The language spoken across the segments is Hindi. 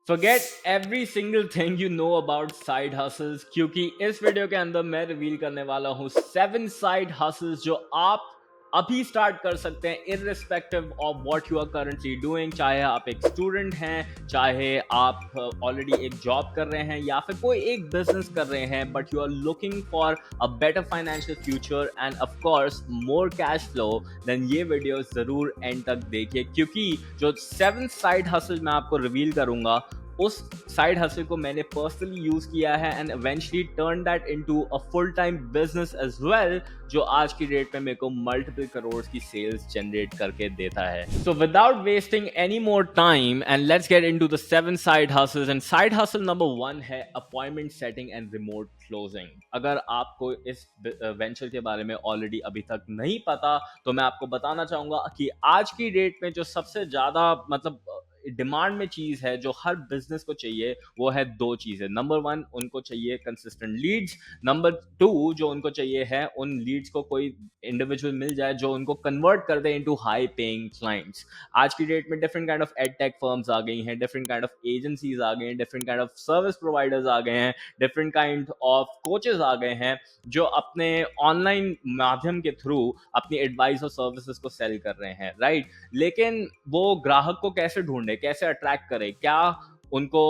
Forget every single thing you know about side hustles क्योंकि इस वीडियो के अंदर मैं रिवील करने वाला हूँ 7 side hustles जो आप अभी स्टार्ट कर सकते हैं irrespective of what you are currently doing. चाहे आप एक स्टूडेंट हैं, चाहे आप ऑलरेडी एक जॉब कर रहे हैं या फिर कोई एक बिजनेस कर रहे हैं, but you are looking for a better financial future and of course more cash flow, then ये वीडियो जरूर एंड तक देखिए क्योंकि जो 7 साइड हसल मैं आपको रिवील करूंगा उस साइड हसल को मैंने पर्सनली यूज किया है and eventually turn that into a full time business as well, जो आज की डेट में मेरे को मल्टीपल करोड़ की सेल्स जनरेट करके देता है। So without wasting any more time and let's get into the 7 side hustles. And side hustle number 1 है appointment setting and remote closing. अगर आपको इस वेंचर के बारे में ऑलरेडी अभी तक नहीं पता तो मैं आपको बताना चाहूंगा कि आज की डेट में जो सबसे ज्यादा मतलब डिमांड में चीज है जो हर बिजनेस को चाहिए वो है 2 चीजें। नंबर 1 उनको चाहिए कंसिस्टेंट लीड्स, नंबर 2 जो उनको चाहिए है उन लीड्स को कोई इंडिविजुअल मिल जाए जो उनको कन्वर्ट कर दे इनटू हाई पेइंग क्लाइंट्स। आज की डेट में different kind of ad tech firms आ गई हैं, डिफरेंट काइंड ऑफ एजेंसीज आ गए हैं, different kind of service providers आ गए हैं, डिफरेंट काइंड ऑफ कोचेस आ गए हैं जो अपने ऑनलाइन माध्यम के थ्रू अपनी एडवाइस और सर्विसेज को सेल कर रहे हैं, राइट। लेकिन वो ग्राहक को कैसे ढूंढे, कैसे अट्रैक्ट करे, क्या उनको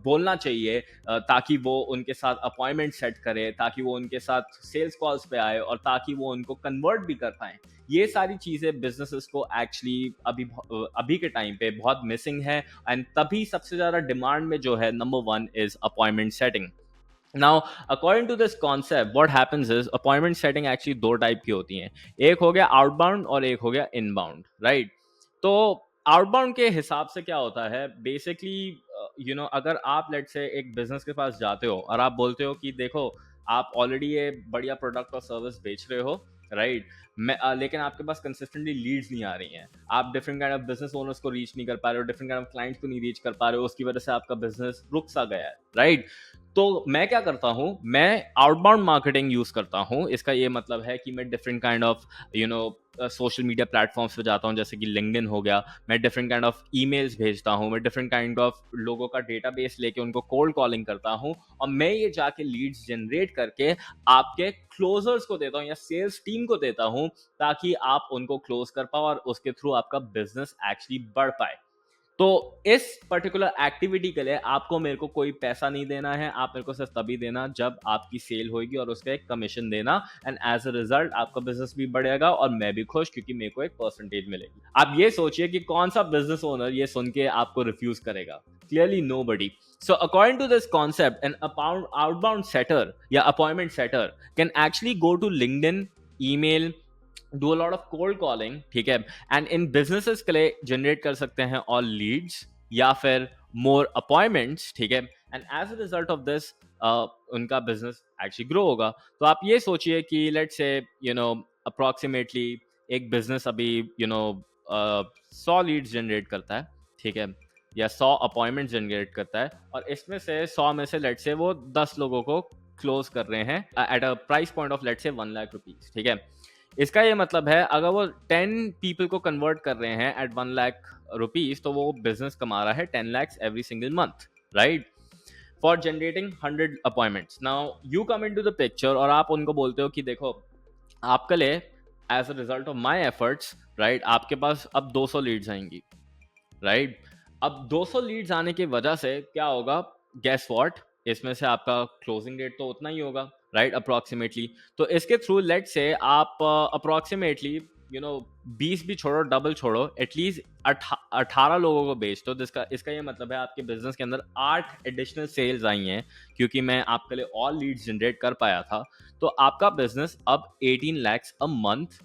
बोलना चाहिए ताकि वो उनके साथ अपॉइंटमेंट सेट करे, ताकि वो उनके साथ सेल्स कॉल्स पे आए और ताकि वो उनको कन्वर्ट भी कर पाए। ये सारी चीज़ें बिजनेसेस को एक्चुअली अभी के टाइम पे बहुत मिसिंग है एंड तभी सबसे ज़्यादा डिमांड में जो है number 1 is appointment setting. Now, according to this concept, what happens is appointment setting actually 2 type की होती हैं। एक हो गया आउटबाउंड और एक हो गया इनबाउंड, राइट। तो आउटबाउंड के हिसाब से क्या होता है बेसिकली, अगर आप लेट से एक बिजनेस के पास जाते हो और आप बोलते हो कि देखो आप ऑलरेडी ये बढ़िया प्रोडक्ट और सर्विस बेच रहे हो, राइट। लेकिन आपके पास कंसिस्टेंटली लीड्स नहीं आ रही हैं, आप different kind of business owners को रीच नहीं कर पा रहे हो, डिफरेंट काइंड ऑफ क्लाइंट्स को नहीं रीच कर पा रहे हो, उसकी वजह से आपका बिजनेस रुक सा गया है, राइट। तो मैं क्या करता हूँ, मैं आउटबाउंड मार्केटिंग यूज करता हूँ। इसका ये मतलब है कि मैं different kind of social media platforms पे जाता हूँ, जैसे कि लिंक्डइन हो गया। मैं डिफरेंट काइंड ऑफ ईमेल्स भेजता हूँ, मैं डिफरेंट काइंड ऑफ लोगों का डेटाबेस लेके उनको कोल्ड कॉलिंग करता हूँ और मैं ये जाके लीड्स जनरेट करके आपके क्लोजर्स को देता हूँ या सेल्स टीम को देता हूँ ताकि आप उनको क्लोज कर पाओ और उसके थ्रू आपका बिजनेस एक्चुअली बढ़ पाए। तो इस पर्टिकुलर एक्टिविटी के लिए आपको मेरे को कोई पैसा नहीं देना है, आप मेरे को सिर्फ तभी देना जब आपकी सेल होगी और उसका एक कमीशन देना एंड एज अ रिजल्ट आपका बिजनेस भी बढ़ेगा और मैं भी खुश क्योंकि मेरे को एक परसेंटेज मिलेगी। आप ये सोचिए कि कौन सा बिजनेस ओनर ये सुन के आपको रिफ्यूज करेगा? Clearly nobody. So according to this concept, an outbound setter या appointment setter can actually go to LinkedIn, email, do a lot of cold calling, ठीक है, एंड इन बिजनेसेस के लिए जनरेट कर सकते हैं और लीड्स या फिर मोर अपॉइंटमेंट्स, ठीक है, and as a result of this उनका बिजनेस एक्चुअली ग्रो होगा। तो आप ये सोचिए कि लेट्स से अप्रोक्सीमेटली एक बिजनेस अभी 100 लीड्स जनरेट करता है, ठीक है, या 100 अपॉइंटमेंट जनरेट करता है और इसमें से 100 में से लेट्स से वो 10 लोगों को क्लोज कर रहे हैं at a price point of let's say 1 lakh rupees, ठीक है। इसका ये मतलब है अगर वो 10 पीपल को कन्वर्ट कर रहे हैं एट 1 लाख रुपीज तो वो बिजनेस कमा रहा है 10 lakhs every single month, right, for generating 100 appointments. Now you come into the picture और आप उनको बोलते हो कि देखो आपके लिए as a result of my efforts, right, आपके पास अब 200 लीड्स आएंगी, राइट। अब 200 लीड्स आने की वजह से क्या होगा, गेस व्हाट, इसमें से आपका क्लोजिंग रेट तो उतना ही होगा, राइट, अप्रोक्सीमेटली। तो इसके थ्रू लेट से आप अप्रोक्सीमेटली 20 भी छोड़ो, डबल छोड़ो, एटलीस्ट 18 लोगों को बेच दो। जिसका इसका ये मतलब है आपके बिजनेस के अंदर 8 एडिशनल सेल्स आई हैं क्योंकि मैं आपके लिए ऑल लीड्स जनरेट कर पाया था। तो आपका बिजनेस अब 18 lakhs a month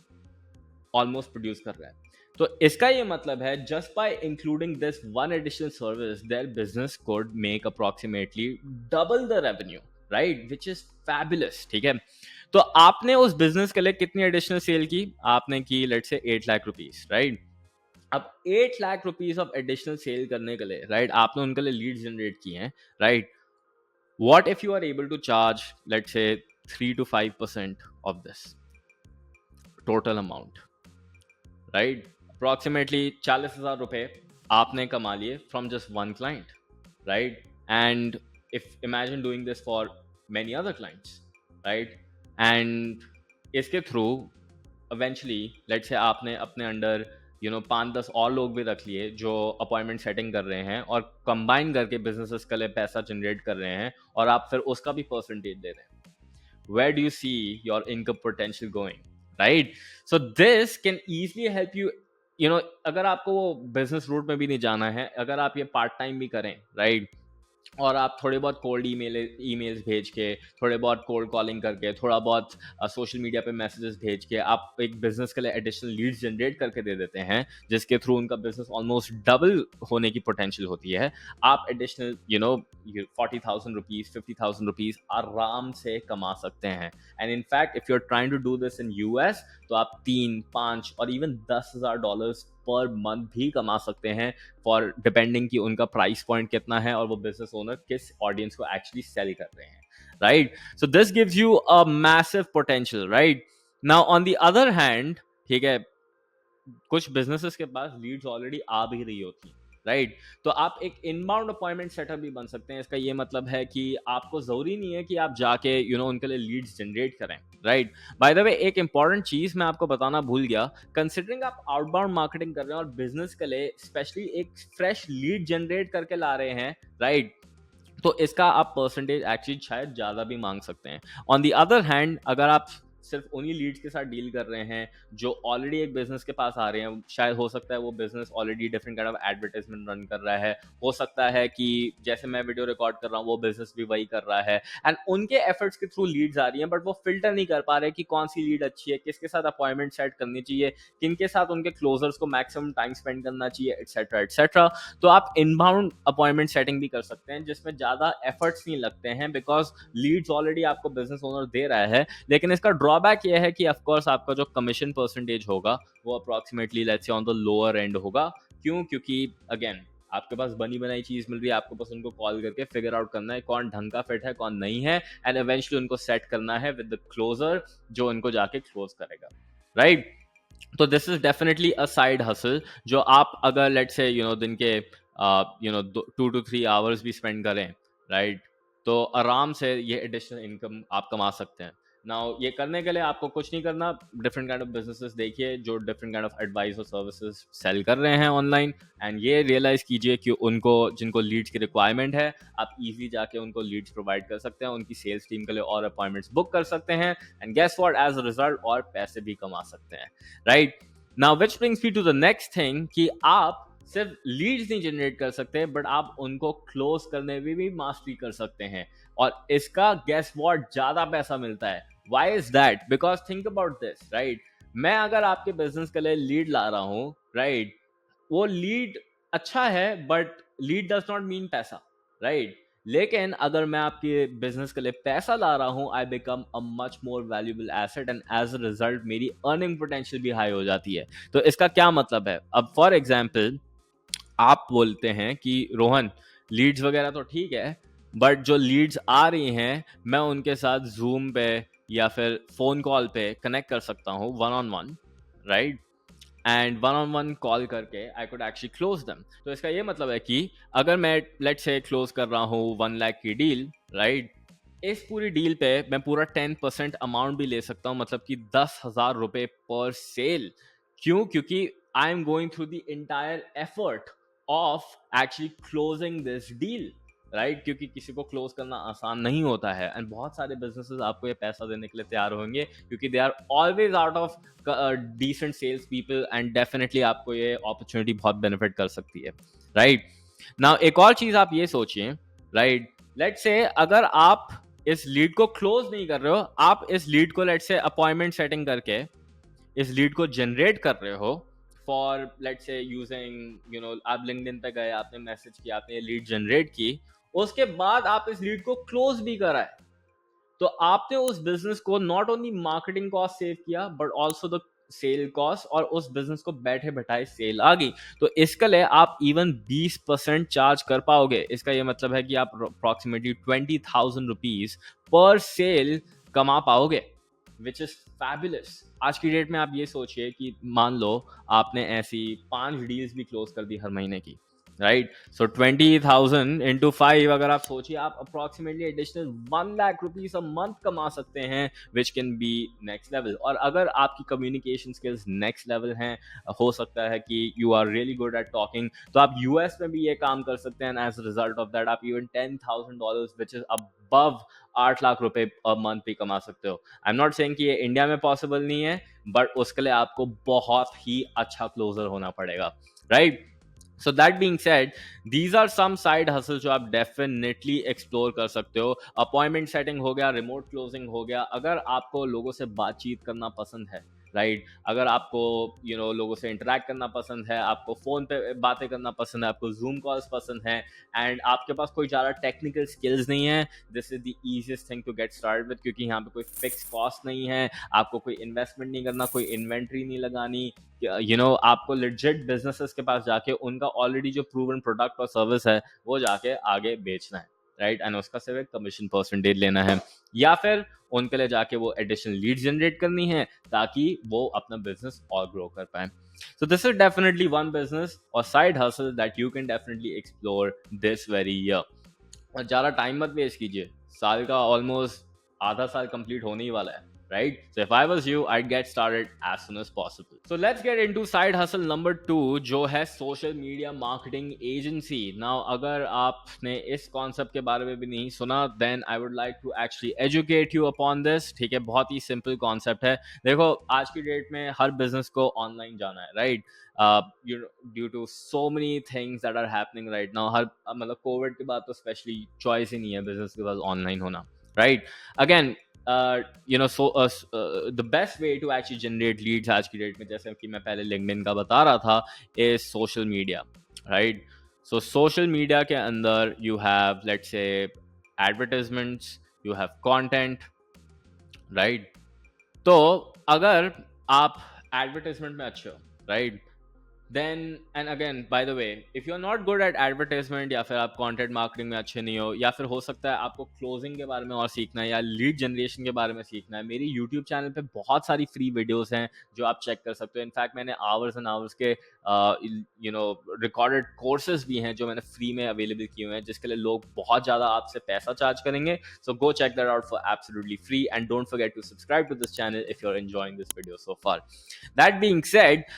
almost produce कर रहा है। तो इसका ये मतलब है just by including this one additional service their business could make approximately double the revenue, right, which is fabulous, ठीक है। तो आपने उस बिजनेस के लिए कितनी एडिशनल सेल की? आपने की let's say 8 lakh rupees, right. अब 8 lakh rupees of additional sale करने के लिए, राइट, आपने उनके लिए लीड जनरेट किए हैं, right. What if you are able to charge let's say 3 to 5% of this total amount, right, approximately 40,000 रुपए आपने कमा लिए from just one client, right? And if imagine doing this for many other clients, right? And इसके थ्रू इवेंचुअली लेट्स से आपने अपने अंडर 5-10 और लोग भी रख लिए जो अपॉइंटमेंट सेटिंग कर रहे हैं और कंबाइन करके बिजनेसेस के लिए पैसा जनरेट कर रहे हैं, और आप फिर उसका भी परसेंटेज दे रहे हैं. Where do you see your income potential going, right? So this can easily help you. अगर आपको वो बिजनेस रूट में भी नहीं जाना है, अगर आप ये पार्ट टाइम भी करें, राइट, और आप थोड़े बहुत कोल्ड ईमेल्स भेज के, थोड़े बहुत कोल्ड कॉलिंग करके, थोड़ा बहुत सोशल मीडिया पे मैसेजेस भेज के आप एक बिजनेस के लिए एडिशनल लीड्स जनरेट करके दे देते हैं, जिसके थ्रू उनका बिजनेस ऑलमोस्ट डबल होने की पोटेंशियल होती है. आप एडिशनल 40,000 रुपीज, 50,000 रुपीज आराम से कमा सकते हैं. And in fact if you are trying to do this in US, तो आप 3-5 और इवन $10,000 पर मंथ भी कमा सकते हैं, फॉर डिपेंडिंग कि उनका प्राइस पॉइंट कितना है और वो बिजनेस ओनर किस ऑडियंस को एक्चुअली सेल कर रहे हैं, right? So this gives you a massive potential, right? Now on the other hand, ठीक है, कुछ बिजनेसेस के पास लीड्स ऑलरेडी आ भी रही होती हैं, राइट? तो आप एक इनबाउंड अपॉइंटमेंट सेटअप भी बन सकते हैं. इसका ये मतलब है कि आपको जरूरी नहीं है कि आप जाके उनके लिए लीड्स जनरेट करें, राइट? बाय द वे, एक इंपॉर्टेंट चीज मैं आपको बताना भूल गया. कंसिडरिंग आप आउटबाउंड मार्केटिंग कर रहे हैं और बिजनेस के लिए स्पेशली एक फ्रेश लीड जनरेट करके ला रहे हैं, राइट, तो इसका आप परसेंटेज एक्चुअली शायद ज़्यादा भी मांग सकते हैं. ऑन दी अदर हैंड, अगर आप सिर्फ उन्हीं लीड्स के साथ डील कर रहे हैं जो ऑलरेडी एक बिजनेस के पास आ रहे हैं, शायद हो सकता है वो business already different kind of advertisement run कर रहा है, हो सकता है कि जैसे मैं वीडियो रिकॉर्ड कर रहा हूँ वो बिजनेस भी वही कर रहा है, एंड उनके एफर्ट्स के थ्रू लीड्स आ रही हैं, बट वो फिल्टर नहीं कर पा रहे कि कौन सी लीड अच्छी है, किसके साथ अपॉइंटमेंट सेट करनी चाहिए, किन के साथ उनके क्लोजर्स को मैक्सिमम टाइम स्पेंड करना चाहिए, एटसेट्रा एटसेट्रा. तो आप इनबाउंड अपॉइंटमेंट सेटिंग भी कर सकते हैं जिसमें ज़्यादा एफर्ट्स नहीं लगते हैं, बिकॉज लीड्स ऑलरेडी आपको बिजनेस ओनर दे रहा है. लेकिन इसका ड्रॉबैक यह है कि ऑफकोर्स आपका जो कमीशन परसेंटेज होगा वो approximately let's say on the lower and होगा. क्यों? क्योंकि अगेन आपके पास बनी बनाई चीज मिल रही है, आपको बस उनको कॉल करके फिगर आउट करना है कौन ढंग का फिट है कौन नहीं है, एंड इवेंचुअली उनको सेट करना है विद द क्लोजर जो उनको जाके क्लोज करेगा, राइट? तो this is definitely a side hustle जो आप अगर लेट्स से दिन के 2 to 3 आवर्स भी स्पेंड करें, राइट, तो आराम से ये एडिशनल इनकम आप कमा सकते हैं. नाउ ये करने के लिए आपको कुछ नहीं करना, डिफरेंट काइंड ऑफ बिजनेसेस देखिए जो डिफरेंट काइंड ऑफ एडवाइस और सर्विसेज सेल कर रहे हैं ऑनलाइन, एंड ये रियलाइज कीजिए कि उनको जिनको लीड्स की रिक्वायरमेंट है, आप इजीली जाके उनको लीड्स प्रोवाइड कर सकते हैं, उनकी सेल्स टीम के लिए और अपॉइंटमेंट्स बुक कर सकते हैं, and guess what, as a result और पैसे भी कमा सकते हैं, right? Now which brings me to the next thing कि आप सिर्फ लीड्स नहीं जनरेट कर सकते, बट आप उनको क्लोज करने में भी मास्टरी कर सकते हैं, और इसका गेस व्हाट ज्यादा पैसा मिलता है. Why is that? Because think about this, right? मैं अगर आपके बिजनेस के लिए लीड ला रहा हूं, राइट, वो लीड अच्छा है, but lead does not mean पैसा, राइट? लेकिन अगर मैं आपके बिजनेस के लिए पैसा ला रहा हूं, I become a much more valuable asset, and as a result मेरी अर्निंग पोटेंशियल भी हाई हो जाती है. तो इसका क्या मतलब है? अब फॉर एग्जाम्पल आप बोलते हैं कि रोहन, लीड्स वगैरह तो ठीक है, बट जो लीड्स आ रही हैं मैं उनके साथ जूम पे या फिर फोन कॉल पे कनेक्ट कर सकता हूँ one on one, right? And one on one call करके I could actually close them. तो इसका ये मतलब है कि अगर मैं लेट से क्लोज कर रहा हूँ 1 लाख की डील, राइट, इस पूरी डील पे मैं पूरा 10% अमाउंट भी ले सकता हूँ, मतलब कि 10,000 रुपए पर सेल. क्यों? क्योंकि I am going through the entire effort of actually closing this deal, right? क्योंकि किसी को क्लोज करना आसान नहीं होता है, एंड बहुत सारे बिजनेसेस आपको ये पैसा देने के लिए तैयार होंगे क्योंकि they are always out of decent sales people, and definitely आपको ये अपॉर्चुनिटी बहुत बेनिफिट कर सकती है, राइट? नाउ एक और चीज आप ये सोचिए, राइट, लेट से अगर आप इस लीड को क्लोज नहीं कर रहे हो, आप इस लीड को लेट से अपॉइंटमेंट सेटिंग करके इस लीड को जनरेट कर रहे हो फॉर लेट से यूजिंग आप लिंक्डइन पे गए, आपने मैसेज किया, आपने लीड जनरेट की, उसके बाद आप इस लीड को क्लोज भी कराए, तो आपने उस बिजनेस को not only marketing cost save किया but also the sale cost, और उस बिजनेस को बैठे बैठाए सेल आ गई. तो इसके लिए आप इवन 20% चार्ज कर पाओगे. इसका ये मतलब है कि आप अप्रोक्सीमेटली 20,000 रुपीज पर सेल कमा पाओगे, विच इज फैबुलस. आज की डेट में आप ये सोचिए कि मान लो आपने ऐसी 5 डील्स भी क्लोज कर दी हर महीने की, राइट। सो 20,000 इंटू 5, अगर आप सोचिए, आप approximately additional 1 lakh rupees a month कमा सकते हैं, which can be next level. और अगर आपकी कम्युनिकेशन स्किल्स नेक्स्ट लेवल हैं, हो सकता है कि you are really good at talking, तो आप यूएस में भी ये काम कर सकते हैं। एज रिजल्ट ऑफ दैट आप even $10,000 which is above 8 lakh रुपए अ मंथ भी कमा सकते हो। आई एम नॉट सेइंग कि ये इंडिया में पॉसिबल नहीं है, बट उसके लिए आपको बहुत ही अच्छा क्लोजर होना पड़ेगा, right. So that being said, these are some side hustle जो आप डेफिनेटली एक्सप्लोर कर सकते हो। अपॉइंटमेंट सेटिंग हो गया, रिमोट क्लोजिंग हो गया। अगर आपको लोगों से बातचीत करना पसंद है, राइट, अगर आपको लोगों से इंटरेक्ट करना पसंद है, आपको फोन पे बातें करना पसंद है, आपको जूम कॉल्स पसंद है, एंड आपके पास कोई ज़्यादा टेक्निकल स्किल्स नहीं है, this is the easiest thing to get start with, क्योंकि यहाँ पे कोई फिक्स कॉस्ट नहीं है, आपको कोई इन्वेस्टमेंट नहीं करना, कोई इन्वेंट्री नहीं लगानी। आपको लेजिट बिजनेसेस के पास जाके उनका ऑलरेडी जो प्रूवन प्रोडक्ट और सर्विस है वो जाके आगे बेचना है, राइट, एंड उसका सिर्फ एक कमीशन परसेंटेज लेना है, या फिर उनके लिए जाके वो एडिशनल लीड जनरेट करनी है ताकि वो अपना बिजनेस और ग्रो कर पाए। So this is definitely one business or side hustle that you can definitely explore this very year. और ज़्यादा टाइम मत वेस्ट कीजिए, साल का ऑलमोस्ट आधा साल कंप्लीट होने ही वाला है, right? So if I was you, I'd get started as soon as possible. So let's get into side hustle number 2, जो है social media marketing agency. Now अगर आपने इस concept के बारे में भी नहीं सुना, then I would like to actually educate you upon this. ठीक है, बहुत ही simple concept है। देखो, आज की डेट में हर business को online जाना है, right? Due to so many things that are happening right now, हर मतलब कोविड के बाद तो स्पेशली चॉइस ही नहीं है बिजनेस के पास ऑनलाइन होना, right. Again the best way to actually generate leads आज की डेट में, जैसे कि मैं पहले लिंक्डइन का बता रहा था, is social media, right? So social media के अंदर you have, let's say, advertisements, you have content, right? तो अगर आप एडवर्टाइजमेंट में अच्छे हो, right, then, and again, by the way, if you're not good at advertisement, या फिर आप content marketing में अच्छे नहीं हो, या फिर हो सकता है आपको closing के बारे में और सीखना है या lead generation के बारे में सीखना है, मेरी YouTube चैनल पे बहुत सारी free videos हैं जो आप चेक कर सकते हो। इनफैक्ट मैंने hours and hours के recorded courses भी हैं जो मैंने free में available किए हुए हैं, जिसके लिए लोग बहुत ज़्यादा आपसे पैसा चार्ज करेंगे। So go check that out for absolutely free, and don't forget to subscribe to this channel if you're enjoying this video so far. That being said,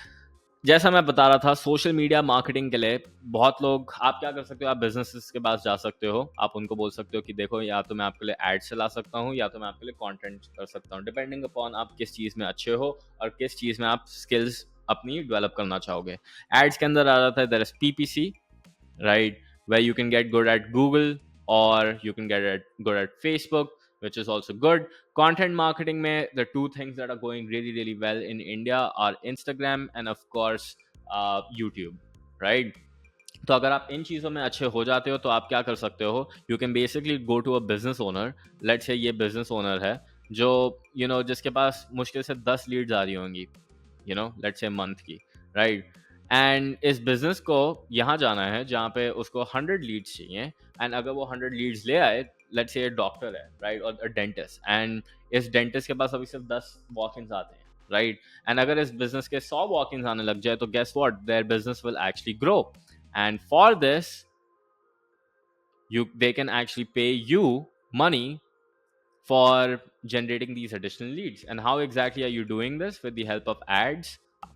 जैसा मैं बता रहा था, सोशल मीडिया मार्केटिंग के लिए बहुत लोग, आप क्या कर सकते हो, आप बिजनेसेस के पास जा सकते हो, आप उनको बोल सकते हो कि देखो, या तो मैं आपके लिए एड चला सकता हूँ या तो मैं आपके लिए कंटेंट कर सकता हूँ, डिपेंडिंग अपॉन आप किस चीज़ में अच्छे हो और किस चीज़ में आप स्किल्स अपनी डेवलप करना चाहोगे। एड्स के अंदर आ जाता है, there is PPC, right, where you can get good at Google, or you can get good at Facebook, which is also good. Content marketing में the two things that are going really really well in India are Instagram and of course YouTube, right? तो अगर आप इन चीज़ों में अच्छे हो जाते हो तो आप क्या कर सकते हो, you can basically go to a business owner, let's say ये बिजनेस ओनर है जो जिसके पास मुश्किल से 10 लीड्स आ रही होंगी, लेट्स से मंथ की, राइट, एंड इस बिजनेस को यहाँ जाना है जहाँ पे उसको 100 लीड्स चाहिए, एंड अगर वो 100 लीड्स ले आए, लेट्स से डॉक्टर है, राइट, और डेंटिस्ट, एंड इस डेंटिस्ट के पास अभी सिर्फ 10 वॉक-इन्स आते हैं, राइट, एंड अगर इस बिजनेस के 100 वॉक-इन्स आने लग जाए तो guess what, their business will actually grow, and for this they can actually pay you money for generating these additional leads. And how exactly are you doing this? With the help of ads,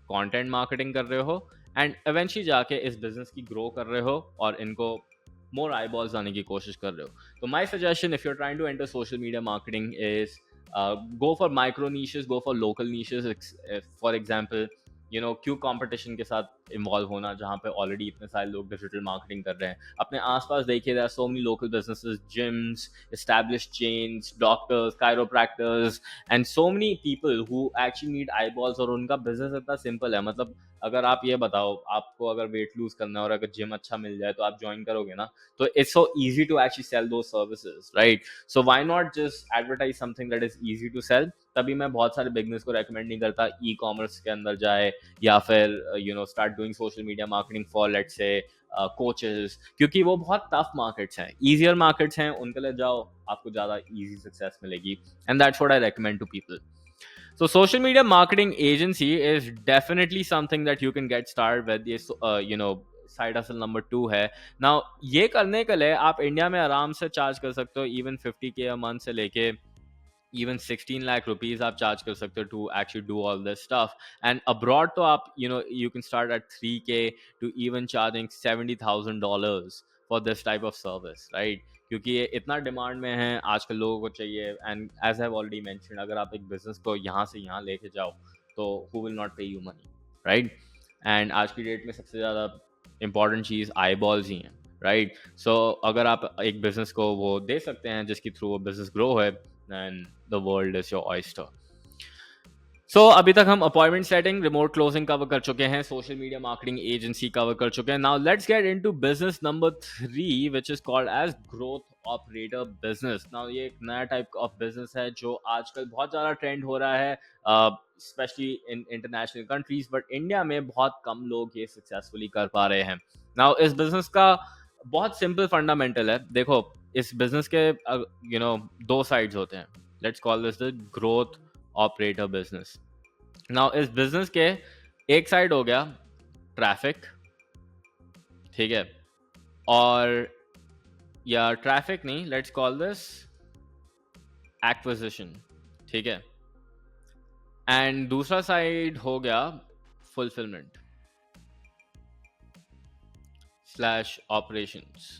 content marketing कर रहे हो, and eventually जाके इस business की grow कर रहे हो और इनको more eyeballs आने की कोशिश कर रहे हो। तो my suggestion if you're trying to enter social media marketing is go for micro niches, go for local niches. For example, क्यों कंपटीशन के साथ इन्वॉल्व होना जहाँ पे ऑलरेडी इतने सारे लोग डिजिटल मार्केटिंग कर रहे हैं। अपने आसपास देखिए, there are so many local businesses, gyms, established chains, doctors, chiropractors, and so many people who actually need eyeballs, और उनका बिजनेस इतना सिंपल है। मतलब अगर आप ये बताओ, आपको अगर वेट लूज करना है और अगर जिम अच्छा मिल जाए तो आप ज्वाइन करोगे ना, तो it's so easy to actually sell दो services, right. So why not just advertise something that is easy to sell. तभी मैं बहुत सारे बिजनेस को रेकमेंड नहीं करता ई कॉमर्स के अंदर जाए, या फिर start doing social media marketing for let's say coaches, क्योंकि वो बहुत टफ मार्केट्स हैं। ईजियर मार्केट्स हैं, उनके लिए जाओ, आपको ज़्यादा ईजी सक्सेस मिलेगी, and that's what I recommend to people. So social media marketing agency is definitely something that you can get started with. This, side hustle number 2 है। नाउ ये करने के लिए आप इंडिया में आराम से चार्ज कर सकते हो इवन 50K अ मंथ से लेके even 16 lakh rupees आप charge कर सकते हो to actually do all this stuff, and abroad तो आप you can start at 3K to even charging $70,000 for this type of service, right? क्योंकि ये इतना डिमांड में है आजकल, लोगों को चाहिए। And as have already mention, अगर आप एक बिजनेस को यहाँ से यहाँ लेके जाओ तो who will not pay you money, right? And आज की डेट में सबसे ज़्यादा इंपॉर्टेंट चीज़ आई बॉल्स ही हैं, राइट? सो अगर आप एक बिजनेस को वो दे सकते हैं जिसके थ्रू वो बिजनेस ग्रो है, and the world is your oyster. So अभी तक हम appointment setting, remote closing cover कर चुके हैं, social media marketing agency cover कर चुके हैं। Now let's get into business number 3 which is called as growth operator business. Now ये एक नया टाइप ऑफ बिजनेस है जो आजकल बहुत ज़्यादा ट्रेंड हो रहा है, specially in international countries, but India में बहुत कम लोग ये सक्सेसफुली कर पा रहे हैं। नाउ इस बिजनेस का बहुत सिंपल फंडामेंटल है। देखो, इस बिजनेस के दो साइड्स होते हैं। Let's call this the growth operator business. Now इस बिजनेस के एक साइड हो गया ट्रैफिक, ठीक है, और या ट्रैफिक नहीं, लेट्स कॉल दिस एक्विजिशन, ठीक है, एंड दूसरा साइड हो गया फुलफिलमेंट स्लैश ऑपरेशंस।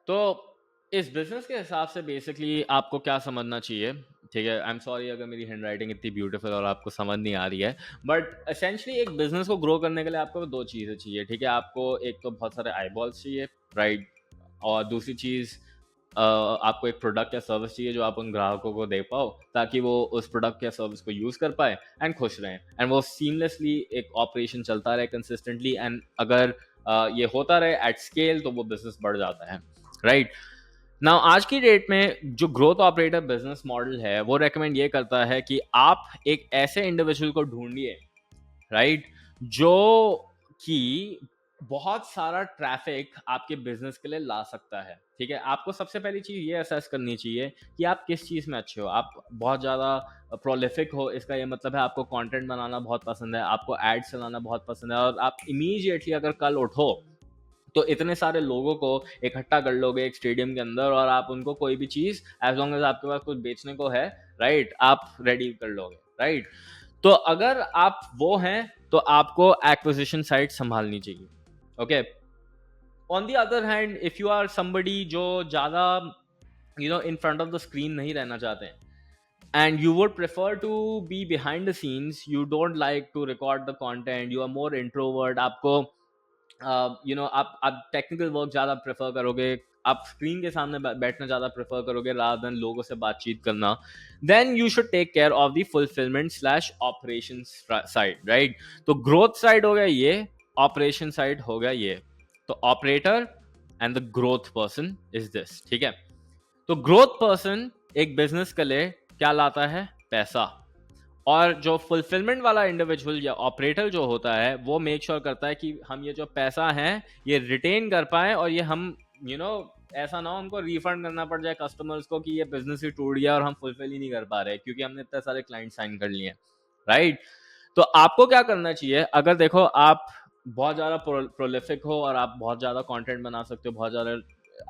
तो इस बिजनेस के हिसाब से बेसिकली आपको क्या समझना चाहिए, ठीक है? आई एम सॉरी अगर मेरी हैंड राइटिंग इतनी ब्यूटीफुल और आपको समझ नहीं आ रही है, बट एसेंशली एक बिजनेस को ग्रो करने के लिए आपको दो चीज़ें चाहिए, ठीक है? आपको एक तो बहुत सारे आई बॉल्स चाहिए, राइट? और दूसरी चीज़ आपको एक प्रोडक्ट या सर्विस चाहिए जो आप उन ग्राहकों को दे पाओ, ताकि वो उस प्रोडक्ट या सर्विस को यूज़ कर पाए एंड खुश रहें, एंड वो सीमलेसली एक ऑपरेशन चलता रहे कंसिस्टेंटली, एंड अगर ये होता रहे एट स्केल तो वो बिजनेस बढ़ जाता है, राइट? नाउ आज की डेट में जो ग्रोथ ऑपरेटर बिजनेस मॉडल है वो रेकमेंड ये करता है कि आप एक ऐसे इंडिविजुअल को ढूंढिए, राइट, जो कि बहुत सारा ट्रैफिक आपके बिजनेस के लिए ला सकता है, ठीक है? आपको सबसे पहली चीज़ ये असेस करनी चाहिए कि आप किस चीज़ में अच्छे हो। आप बहुत ज़्यादा प्रोलिफिक हो, इसका ये मतलब है आपको कंटेंट बनाना बहुत पसंद है, आपको एड्स चलाना बहुत पसंद है, और आप इमीडिएटली अगर कल उठो तो इतने सारे लोगों को इकट्ठा कर लोगे एक स्टेडियम के अंदर, और आप उनको कोई भी चीज़ एज लॉन्ग एज आपके पास कुछ बेचने को है, राइट, आप रेडी कर लोगे, राइट? तो अगर आप वो हैं तो आपको एक्विजिशन साइट संभालनी चाहिए, okay? On the other hand, if you are somebody जो ज़्यादा in front of the screen नहीं रहना चाहते हैं, and you would prefer to be behind the scenes, you don't like to record the content, you are more introvert, आपको आप टेक्निकल वर्क ज़्यादा प्रेफर करोगे, आप स्क्रीन के सामने बैठना ज़्यादा प्रेफर करोगे रादर देन लोगों से बातचीत करना, then you should take care of the fulfillment slash operation side, right? तो ग्रोथ साइड हो गया ये, ऑपरेशन साइड हो गया ये। तो operator and the growth person is this, ठीक है? तो ग्रोथ पर्सन एक बिजनेस के लिए क्या लाता है? पैसा। और जो फुलफिलमेंट वाला इंडिविजुअल या ऑपरेटर जो होता है वो मेक श्योर करता है कि हम ये जो पैसा है ये रिटेन कर पाए, और ये हम ऐसा ना हो हमको रिफंड करना पड़ जाए कस्टमर्स को कि ये बिजनेस ही टूट गया और हम फुलफिल ही नहीं कर पा रहे क्योंकि हमने इतने सारे क्लाइंट साइन कर लिए, राइट? तो आपको क्या करना चाहिए? अगर देखो आप बहुत ज़्यादा प्रोलिफिक हो और आप बहुत ज़्यादा कंटेंट बना सकते हो, बहुत ज़्यादा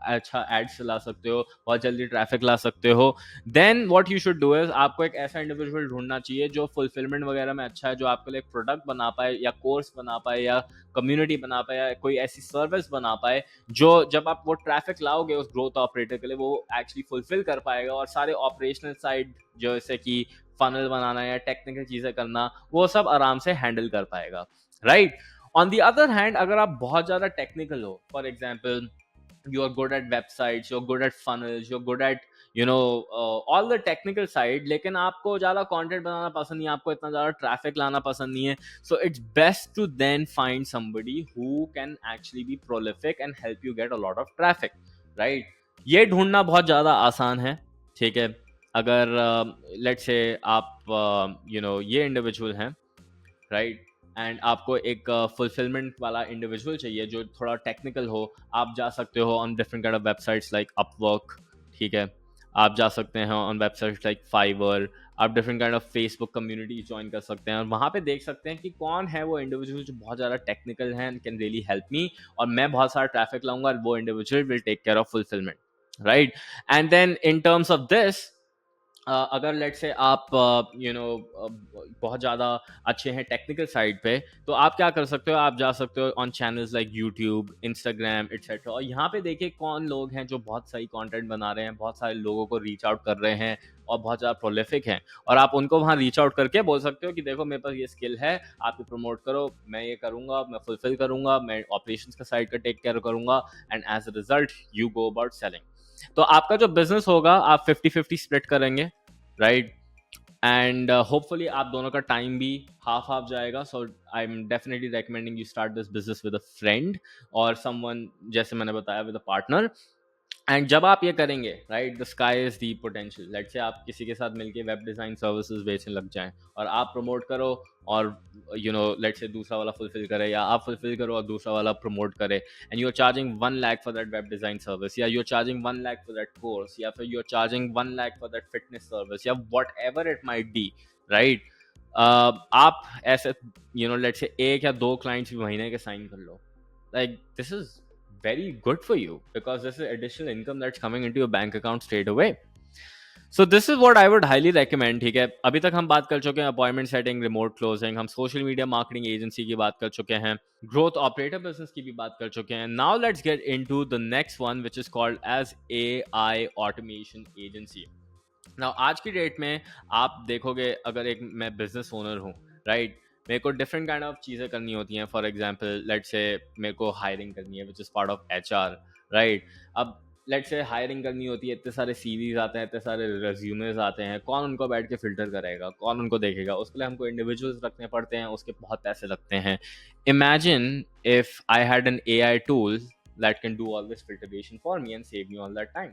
अच्छा एड्स चला सकते हो, बहुत जल्दी ट्रैफिक ला सकते हो, then what you should do is आपको एक ऐसा इंडिविजुअल ढूंढना चाहिए जो फुलफिलमेंट वगैरह में अच्छा है, जो आपके लिए एक प्रोडक्ट बना पाए या कोर्स बना पाए या कम्युनिटी बना पाए या कोई ऐसी सर्विस बना पाए जो जब आप वो ट्रैफिक लाओगे उस ग्रोथ ऑपरेटर के लिए वो एक्चुअली फुलफिल कर पाएगा, और सारे ऑपरेशनल साइड जैसे कि फनल बनाना या टेक्निकल चीज़ें करना वो सब आराम से हैंडल कर पाएगा, right? On the other hand, अगर आप बहुत ज़्यादा टेक्निकल हो, for example you are good at websites, you're good at funnels, you're good at all the technical side, लेकिन आपको ज़्यादा content बनाना पसंद नहीं है, आपको इतना ज़्यादा traffic लाना पसंद नहीं है, so it's best to then find somebody who can actually be prolific and help you get a lot of traffic, right? ये ढूंढना बहुत ज़्यादा आसान है, ठीक है? अगर let's say आप ये इंडिविजुअल हैं, राइट, एंड आपको एक फुलफिलमेंट वाला इंडिविजुअल चाहिए जो थोड़ा टेक्निकल हो, आप जा सकते हो on different kind of websites like Upwork, ठीक है? आप जा सकते हैं ऑन वेबसाइट्स लाइक फाइवर, आप different kind of Facebook community join कर सकते हैं और वहाँ पे देख सकते हैं कि कौन है वो इंडिविजुअल जो बहुत ज़्यादा टेक्निकल है and can really help me, और मैं बहुत सारा ट्रैफिक लाऊंगा और वो individual will take care of fulfillment, right. And then in terms of this, अगर लेट से आप बहुत ज़्यादा अच्छे हैं टेक्निकल साइड पे, तो आप क्या कर सकते हो, आप जा सकते हो on channels like YouTube, Instagram etcetera, और यहाँ पे देखिए कौन लोग हैं जो बहुत सही कंटेंट बना रहे हैं, बहुत सारे लोगों को रीच आउट कर रहे हैं और बहुत ज़्यादा प्रोलिफिक हैं, और आप उनको वहाँ रीच आउट करके बोल सकते हो कि देखो मेरे पास ये स्किल है, आप ये प्रमोट करो, मैं ये करूँगा, मैं फुलफिल करूँगा, मैं ऑपरेशंस का साइड का टेक केयर करूँगा, and as a result you go about selling. तो आपका जो बिजनेस होगा आप 50-50 स्प्लिट करेंगे, राइट। एंड होपफुली आप दोनों का टाइम भी हाफ हाफ जाएगा, so I am definitely recommending you start this business with a friend और समवन, जैसे मैंने बताया, विद अ पार्टनर। एंड जब आप ये करेंगे, right, the sky is the potential. Let say आप किसी के साथ मिलके वेब डिजाइन सर्विसेज बेचने लग जाएं और आप प्रमोट करो और लेट से दूसरा वाला फुलफिल करे, या आप फुलफिल करो और दूसरा वाला प्रमोट करे, and you are charging 1 lakh for that web design service, या you are charging 1 lakh for that course, या फिर you are charging 1 lakh for that fitness service, या whatever it might be, right. आप ऐसे लेट से 1 या 2 क्लाइंट्स भी महीने के साइन कर लो, like this is very good for you because this is additional income that's coming into your bank account straight away. So this is what I would highly recommend. ठीक है, अभी तक हम बात कर चुके हैं अपॉइंटमेंट सेटिंग, रिमोट क्लोजिंग, हम सोशल मीडिया मार्केटिंग एजेंसी की बात कर चुके हैं, ग्रोथ ऑपरेटर बिजनेस की भी बात कर चुके हैं. Now let's get into the next one which is called as AI automation agency. Now आज की डेट में आप देखोगे, अगर एक मैं बिजनेस ओनर हूँ, राइट, मेरे को डिफरेंट काइंड ऑफ चीज़ें करनी होती हैं. फॉर एग्जांपल लेट से मेरे को हायरिंग करनी है which is part of HR, right. अब लेट से हायरिंग करनी होती है, इतने सारे CVs आते हैं, इतने सारे रेज्यूमेज आते हैं, कौन उनको बैठ के फिल्टर करेगा, कौन उनको देखेगा, उसके लिए हमको इंडिविजुअल्स रखने पड़ते हैं, उसके बहुत पैसे लगते हैं. Imagine if I had an AI tool that can do all this filtration for me and save me all that time.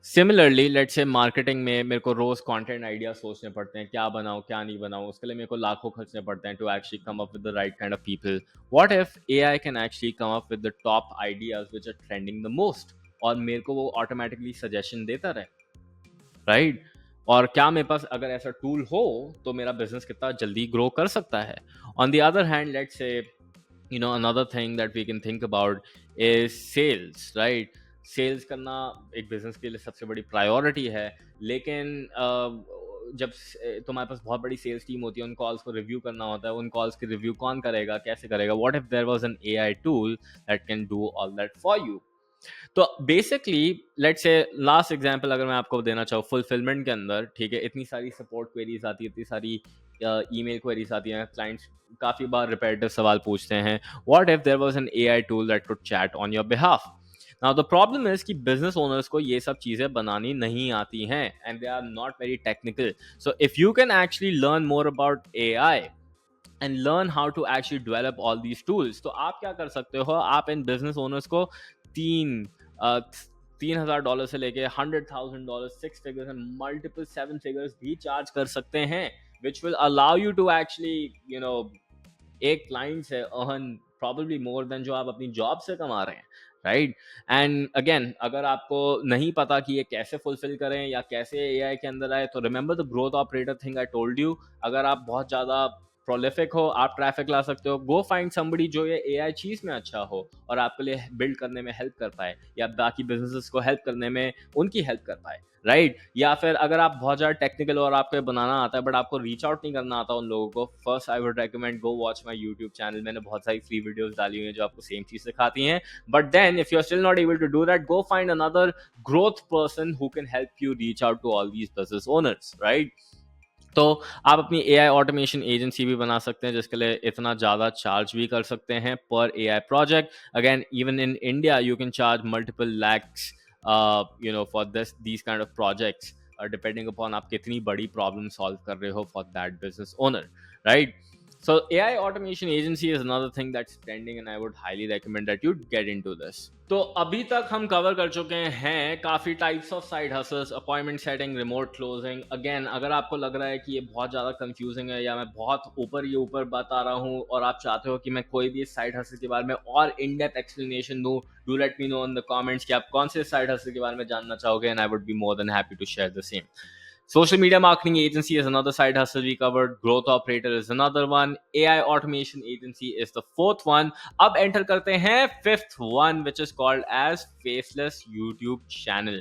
Similarly let's say marketing में मेरे को रोज कंटेंट आइडिया सोचने पड़ते हैं, क्या बनाऊं क्या नहीं बनाऊं, उसके लिए मेरे को लाखों खर्चने पड़ते हैं to actually come up with the right kind of people. What if AI can actually come up with the top ideas which are trending the most, और मेरे को वो ऑटोमेटिकली सजेशन देता रहे, राइट. और क्या मेरे पास अगर ऐसा टूल हो तो मेरा बिजनेस कितना जल्दी ग्रो कर सकता है. On the other hand let's say another thing that we can think about is sales, right. Sales करना एक बिजनेस के लिए सबसे बड़ी प्रायोरिटी है, लेकिन जब तुम्हारे पास बहुत बड़ी सेल्स टीम होती है, उन कॉल्स को रिव्यू करना होता है, उन कॉल्स के रिव्यू कौन करेगा, कैसे करेगा. What if there was an AI tool that can do all that for you. तो basically let's say last example अगर मैं आपको देना चाहूँ फुलफिलमेंट के अंदर, ठीक है, इतनी सारी सपोर्ट क्वेरीज आती है, इतनी सारी ईमेल क्वेरीज आती हैं, क्लाइंट्स काफ़ी बार रिपीटेटिव सवाल पूछते हैं. What if there was an AI tool that could chat on your behalf. Now the problem is कि बिजनेस ओनर्स को ये सब चीज़ें बनानी नहीं आती हैं and they are not very technical. So if you can actually learn more about AI and learn how to actually develop all these tools, तो आप क्या कर सकते हो, आप इन बिजनेस ओनर्स को $3,000 से लेके $100,000, 6 figures एंड मल्टीपल 7 figures भी चार्ज कर सकते हैं, which will allow you to actually एक क्लाइंट से अर्न प्रॉबली मोर देन जो आप अपनी जॉब से कमा रहे हैं, राइट. एंड अगेन अगर आपको नहीं पता कि ये कैसे फुलफिल करें या कैसे AI के अंदर आए, तो remember the growth operator thing I told you. अगर आप बहुत ज़्यादा प्रोलिफिक हो, आप ट्रैफिक ला सकते हो, गो फाइंड समबडी जो ये AI चीज़ में अच्छा हो और आपके लिए बिल्ड करने में हेल्प कर पाए, या बाकी बिजनेसेस को हेल्प करने में उनकी हेल्प कर पाए, राइट. या फिर अगर आप बहुत ज़्यादा टेक्निकल हो और आपको ये बनाना आता है बट आपको रीच आउट नहीं करना आता उन लोगों को, first I would recommend go watch my YouTube channel. मैंने बहुत सारी फ्री वीडियोस डाली हुई हैं जो आपको सेम चीज़ सिखाती हैं. But then if you are still not able to do that, go find another growth person who can help you reach out to all these business owners, right. तो आप अपनी AI ऑटोमेशन एजेंसी भी बना सकते हैं, जिसके लिए इतना ज़्यादा चार्ज भी कर सकते हैं पर AI project. Again even in India you can charge multiple lakhs for these kind of projects, depending upon आप कितनी बड़ी प्रॉब्लम सॉल्व कर रहे हो for that business owner, right. So AI automation agency is another thing that's trending and I would highly recommend that you get into this. तो अभी तक हम कवर कर चुके हैं काफ़ी types of side hustles, appointment setting, remote closing. Again अगर आपको लग रहा है कि ये बहुत ज़्यादा कंफ्यूजिंग है या मैं बहुत ऊपर बता रहा हूँ और आप चाहते हो कि मैं कोई भी साइड हसल के बारे में और इन डेप्थ एक्सप्लेनेशन दूँ, do let me know in the comments कि आप कौन से साइड हसल के बारे में जानना चाहोगे and I would be more than happy to share the same. Social media marketing agency is another side hustle we covered. Growth operator is another one. AI automation agency is the fourth one. अब enter करते हैं fifth one, which is called as faceless YouTube channel.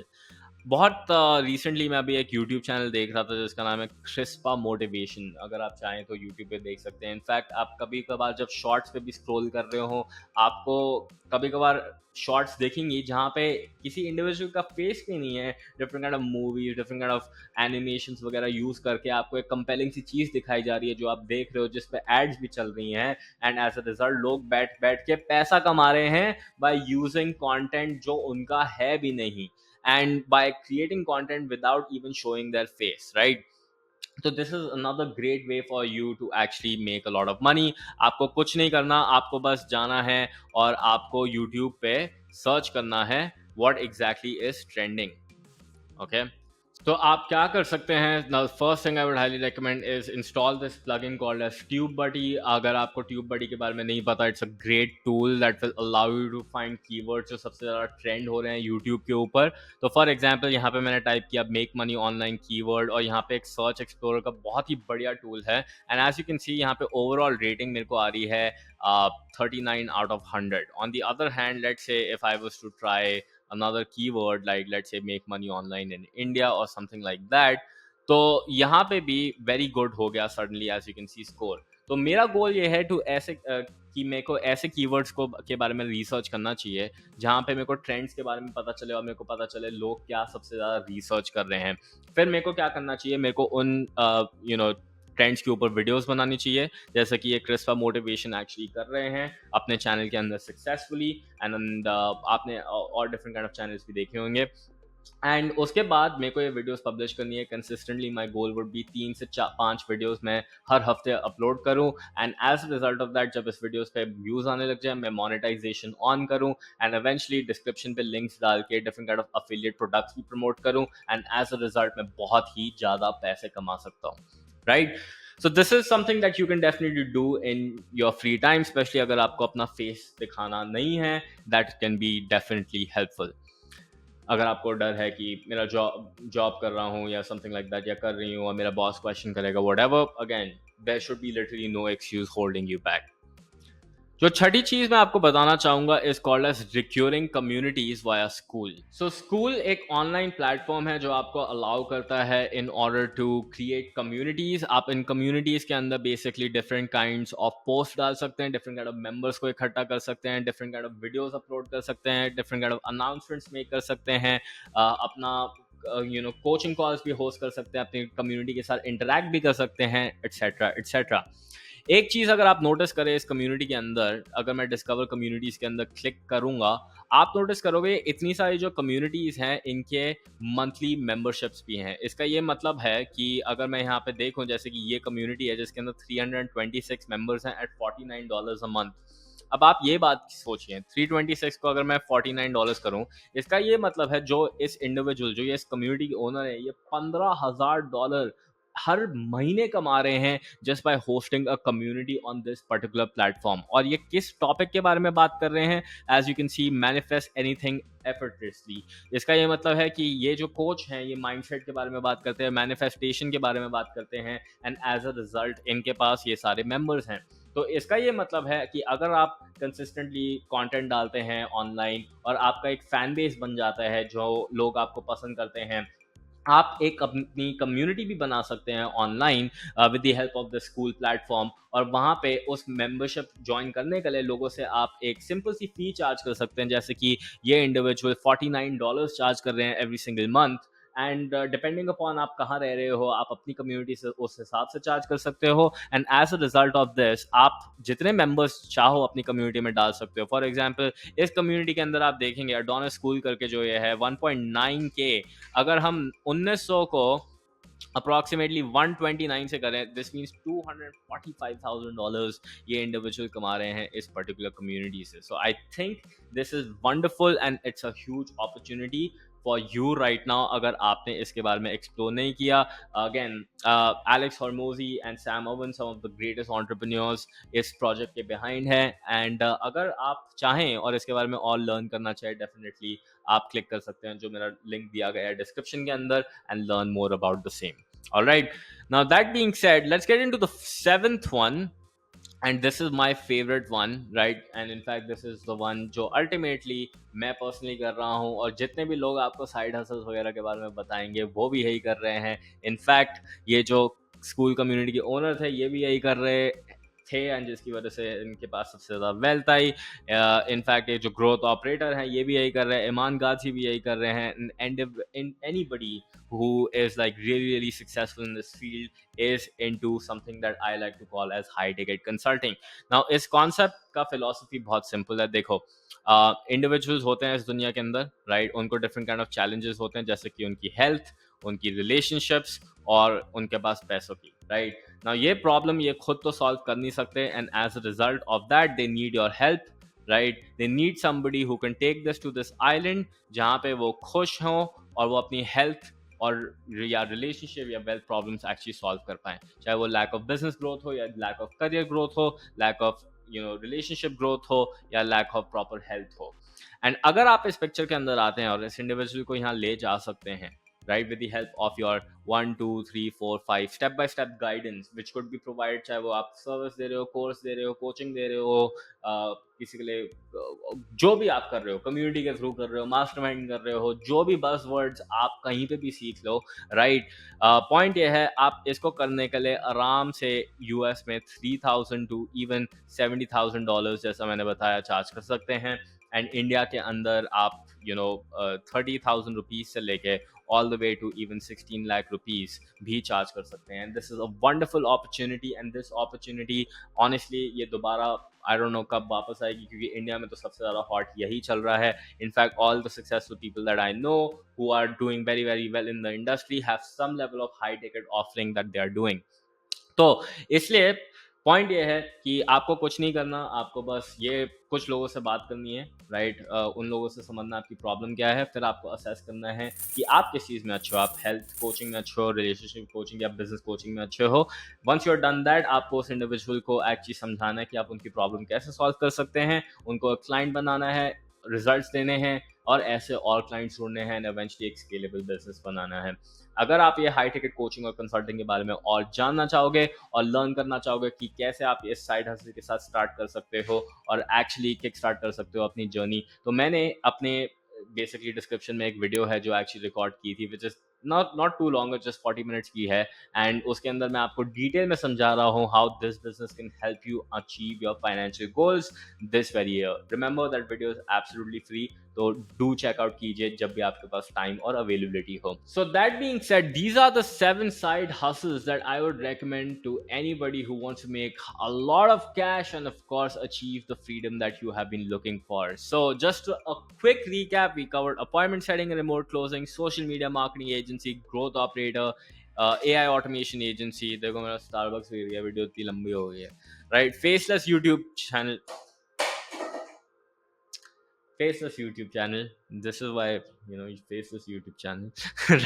बहुत रिसेंटली मैं अभी एक यूट्यूब चैनल देख रहा था जिसका नाम है क्रिस्पा मोटिवेशन. अगर आप चाहें तो यूट्यूब पे देख सकते हैं. इनफैक्ट आप कभी कभार जब शॉर्ट्स पे भी स्क्रॉल कर रहे हो, आपको कभी कभार शॉर्ट्स देखेंगी जहाँ पे किसी इंडिविजुअल का फेस भी नहीं है. Different kind of movies, different kind of animations वगैरह यूज करके आपको एक कंपेलिंग सी चीज दिखाई जा रही है जो आप देख रहे हो, जिस पे एड्स भी चल रही हैं. एंड एज अ रिजल्ट लोग बैठ बैठ के पैसा कमा रहे हैं बाय यूजिंग कंटेंट जो उनका है भी नहीं, and by creating content without even showing their face, right? So this is another great way for you to actually make a lot of money. आपको कुछ नहीं करना, आपको बस जाना है और आपको YouTube पे सर्च करना है what exactly is trending. Okay, तो आप क्या कर सकते हैं? Now, first thing I would highly recommend is install this plugin called as TubeBuddy. अगर आपको TubeBuddy के बारे में नहीं पता, it's a great tool that will allow you to find keywords जो सबसे ज़्यादा ट्रेंड हो रहे हैं YouTube के ऊपर. तो फॉर एग्जाम्पल यहाँ पे मैंने टाइप किया मेक मनी ऑनलाइन कीवर्ड और यहाँ पे एक सर्च एक्सप्लोरर का बहुत ही बढ़िया टूल है. And as you can see यहाँ पे ओवरऑल रेटिंग मेरे को आ रही है 39 out of 100. On the other hand, let's say if I was to try another keyword like let's say make money online in India or something like that, तो यहाँ पे भी very good हो गया suddenly as you can see score. तो मेरा गोल ये है to ऐसे कि मेरे को ऐसे कीवर्ड्स को के बारे में रिसर्च करना चाहिए जहाँ पे मेरे को ट्रेंड्स के बारे में पता चले और मेरे को पता चले लोग क्या सबसे ज़्यादा रिसर्च कर रहे हैं. फिर मेरे को क्या करना चाहिए, मेरे को उन ट्रेंड्स के ऊपर वीडियोस बनानी चाहिए जैसे कि ये क्रिस्पा मोटिवेशन एक्चुअली कर रहे हैं अपने चैनल के अंदर सक्सेसफुली. एंड आपने और डिफरेंट काइंड ऑफ चैनल्स भी देखे होंगे. एंड उसके बाद मेरे को ये वीडियोस पब्लिश करनी है consistently. My goal would be 3 से 5 वीडियोस मैं हर हफ्ते अपलोड करूं. And as a result of that जब इस वीडियोस पे व्यूज आने लग जाए मैं मोनेटाइजेशन ऑन करूं एंड इवेंचुअली डिस्क्रिप्शन पे लिंक्स डाल के different kind of affiliate products भी प्रमोट करूं. एंड एज अ रिजल्ट मैं बहुत ही ज़्यादा पैसे कमा सकता हूँ, right? So this is something that you can definitely do in your free time, especially अगर आपको अपना फेस दिखाना नहीं है. That can be definitely helpful. अगर आपको डर है कि मेरा जॉब कर रहा हूँ या समथिंग लाइक दैट या कर रही हूँ और मेरा बॉस क्वेश्चन करेगा whatever, again there should be literally no excuse holding you back. जो छठी चीज मैं आपको बताना चाहूंगा is called as recurring communities via school. So school एक ऑनलाइन प्लेटफॉर्म है जो आपको अलाउ करता है in order to create communities. आप इन कम्युनिटीज के अंदर basically different kinds of post डाल सकते हैं, डिफरेंट काइंड ऑफ मेंबर्स को इकट्ठा कर सकते हैं, different kind of videos upload कर सकते हैं, different kind of announcements make कर सकते हैं, अपना कोचिंग कॉल्स भी होस्ट कर सकते हैं, अपनी कम्युनिटी के साथ इंटरेक्ट भी कर सकते हैं, एट्सेट्रा एट्सेट्रा. एक चीज़ अगर आप नोटिस करें इस कम्युनिटी के अंदर, अगर मैं डिस्कवर कम्युनिटीज़ के अंदर क्लिक करूंगा, आप नोटिस करोगे इतनी सारी जो कम्युनिटीज़ हैं इनके मंथली मेंबरशिप्स भी हैं. इसका ये मतलब है कि अगर मैं यहाँ पे देखूं जैसे कि ये कम्युनिटी है जिसके अंदर 326 मेंबर्स हैं एट $49 अ मंथ. अब आप ये बात सोचिए 326 को अगर मैं $49 करूं, इसका ये मतलब है जो इस इंडिविजुअल जो ये इस कम्युनिटी के ओनर है ये $15,000 हर महीने कमा रहे हैं just by hosting a community on this particular platform. और ये किस टॉपिक के बारे में बात कर रहे हैं? As you can see manifest anything effortlessly. इसका ये मतलब है कि ये जो कोच हैं ये माइंडसेट के बारे में बात करते हैं, मैनिफेस्टेशन के बारे में बात करते हैं एंड एज अ रिजल्ट इनके पास ये सारे मेंबर्स हैं. तो इसका ये मतलब है कि अगर आप कंसिस्टेंटली कंटेंट डालते हैं ऑनलाइन और आपका एक फैन बेस बन जाता है जो लोग आपको पसंद करते हैं, आप एक अपनी कम्युनिटी भी बना सकते हैं online with the help of the school platform. और वहाँ पे उस मेंबरशिप ज्वाइन करने के लिए लोगों से आप एक सिंपल सी फी चार्ज कर सकते हैं. जैसे कि ये इंडिविजुअल $49 चार्ज कर रहे हैं every single month. And depending upon आप कहाँ रह रहे हो, आप अपनी कम्युनिटी से उस हिसाब से चार्ज कर सकते हो. And as a result of this आप जितने मेंबर्स चाहो अपनी कम्युनिटी में डाल सकते हो. फॉर एग्जांपल इस कम्युनिटी के अंदर आप देखेंगे अडोनिस स्कूल करके जो ये है 1.9K, अगर हम 1900 को अप्रॉक्सीमेटली 129 से करें, दिस मीन्स $245,000 ये इंडिविजुअल कमा रहे हैं इस पर्टिकुलर कम्युनिटी से. So I think this is wonderful and it's a huge opportunity for you right now अगर आपने इसके बारे में एक्सप्लोर नहीं किया. Again Alex Hormozi and Sam Owen, some of the greatest entrepreneurs, इस प्रोजेक्ट के बिहाइंड है. एंड अगर आप चाहें और इसके बारे में और लर्न करना चाहें, डेफिनेटली आप क्लिक कर सकते हैं जो मेरा लिंक दिया गया है डिस्क्रिप्शन के अंदर, and learn more about the same. Alright, now that being said, let's get into the seventh one, and this is my favorite one, right? And in fact this is the one जो ultimately मैं personally कर रहा हूँ, और जितने भी लोग आपको साइड हसल्स वगैरह के बारे में बताएंगे वो भी यही कर रहे हैं. इनफैक्ट ये जो स्कूल कम्युनिटी के ओनर थे ये भी यही कर रहे थे, एंड जिसकी वजह से इनके पास सबसे ज़्यादा वेल्थ आई. इनफैक्ट ये जो ग्रोथ ऑपरेटर हैं ये भी यही कर रहे हैं, ईमान गाजी भी यही कर रहे हैं, and anybody who is like really successful in this field is into something that I like to call as high ticket consulting. Now इस concept का philosophy बहुत simple है. देखो individuals होते हैं इस दुनिया के अंदर, right? उनको different kind of challenges होते हैं, जैसे कि उनकी health, उनकी relationships और उनके पास पैसों की, right? Now ये problem ये खुद तो solve कर नहीं सकते, and as a result of that they need your help, right? They need somebody who can take this to this island जहाँ पे वो खुश हों और वो अपनी health और या रिलेशनशिप या वेल्थ प्रॉब्लम्स एक्चुअली सॉल्व कर पाएं, चाहे वो लैक ऑफ बिजनेस ग्रोथ हो या लैक ऑफ करियर ग्रोथ हो, लैक ऑफ रिलेशनशिप ग्रोथ हो या लैक ऑफ प्रॉपर हेल्थ हो. एंड अगर आप इस पिक्चर के अंदर आते हैं और इस इंडिविजुअल को यहाँ ले जा सकते हैं, right, with the help of your 1 2 3 4 5 step by step guidance which could be provided, चाहे वो आप सर्विस दे रहे हो, कोर्स दे रहे हो, कोचिंग दे रहे हो, किसी के लिए जो भी आप कर रहे हो, कम्युनिटी के थ्रू कर रहे हो, मास्टरमाइंड कर रहे हो, जो भी बज़वर्ड्स आप कहीं पे भी सीख लो, राइट. पॉइंट ये है आप इसको करने के लिए आराम से यूएस में $3,000 to even $70,000 जैसा मैंने बताया चार्ज कर सकते हैं, एंड इंडिया के अंदर आप 30,000 रुपीज से लेके all the way to even 16 lakh rupees भी चार्ज कर सकते हैं. This is a wonderful opportunity, and this opportunity honestly ये दोबारा I don't know कब वापस आएगी, क्योंकि इंडिया में तो सबसे ज़्यादा हॉट यही चल रहा है. In fact all the successful people that I know who are doing very well in the industry have some level of high ticket offering that they are doing. तो इसलिए पॉइंट ये है कि आपको कुछ नहीं करना, आपको बस ये कुछ लोगों से बात करनी है, राइट. उन लोगों से समझना आपकी प्रॉब्लम क्या है, फिर आपको असेस करना है कि आप किस चीज़ में अच्छे हो, आप हेल्थ कोचिंग में अच्छे हो, रिलेशनशिप कोचिंग या बिजनेस कोचिंग में अच्छे हो. Once you are done that, आपको उस इंडिविजुअल को एक्चुअली समझाना है कि आप उनकी प्रॉब्लम कैसे सॉल्व कर सकते हैं, उनको क्लाइंट बनाना है, रिजल्ट्स देने हैं, और ऐसे और क्लाइंट्स ढूंढने हैं, एंड इवेंचुअली एक स्केलेबल बिजनेस बनाना है. अगर आप ये हाई टिकट कोचिंग और कंसल्टिंग के बारे में और जानना चाहोगे और लर्न करना चाहोगे कि कैसे आप इस साइड हसल के साथ स्टार्ट कर सकते हो और एक्चुअली किक स्टार्ट कर सकते हो अपनी जर्नी, तो मैंने अपने बेसिकली डिस्क्रिप्शन में एक वीडियो है जो एक्चुअली रिकॉर्ड की थी, which is not too long, just 40 minutes की है, एंड उसके अंदर मैं आपको डिटेल में समझा रहा हूँ how this business can help you achieve your financial goals this very year. Remember that video is absolutely free, तो डू चेकआउट कीजिए जब भी आपके पास टाइम और अवेलेबिलिटी हो. So that being said, these are the 7 side hustles that I would recommend to anybody who wants to make a lot of cash and of course achieve the freedom that you have been looking for. So just a quick recap, we covered appointment setting and remote closing, social media marketing agency, growth operator, AI automation agency. देखो मेरा Starbucks भी गया, वीडियो इतनी लंबी हो गई है, right? Faceless YouTube channel. This is why you faceless YouTube channel,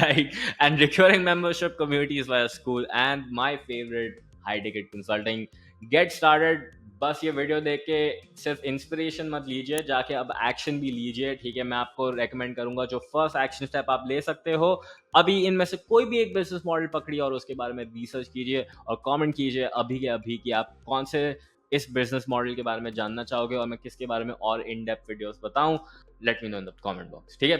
right? And recurring membership communities via school, and my favorite, high ticket consulting. Get started. बस ये वीडियो देख के सिर्फ इंस्पिरेशन मत लीजिए, जाके अब एक्शन भी लीजिए, ठीक है. मैं आपको रेकमेंड करूंगा जो फर्स्ट एक्शन स्टेप आप ले सकते हो, अभी इनमें से कोई भी एक बिजनेस मॉडल पकड़िए और उसके बारे में रिसर्च कीजिए और कमेंट कीजिए अभी के अभी कि आप कौन से इस बिजनेस मॉडल के बारे में जानना चाहोगे और मैं किसके बारे में और इन डेप्थ वीडियोस बताऊं. Let me know in the comment box, ठीक है.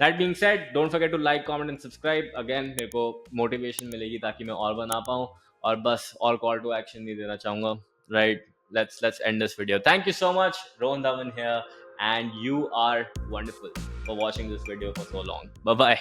That being said, don't forget to like, comment and subscribe. Again मेरे को मोटिवेशन मिलेगी ताकि मैं और बना पाऊं, और बस और कॉल टू एक्शन नहीं देना चाहूंगा, right. Let's end this video. Thank you so much. Rohan Dhawan here, and you are wonderful for watching this video for so long. Bye bye.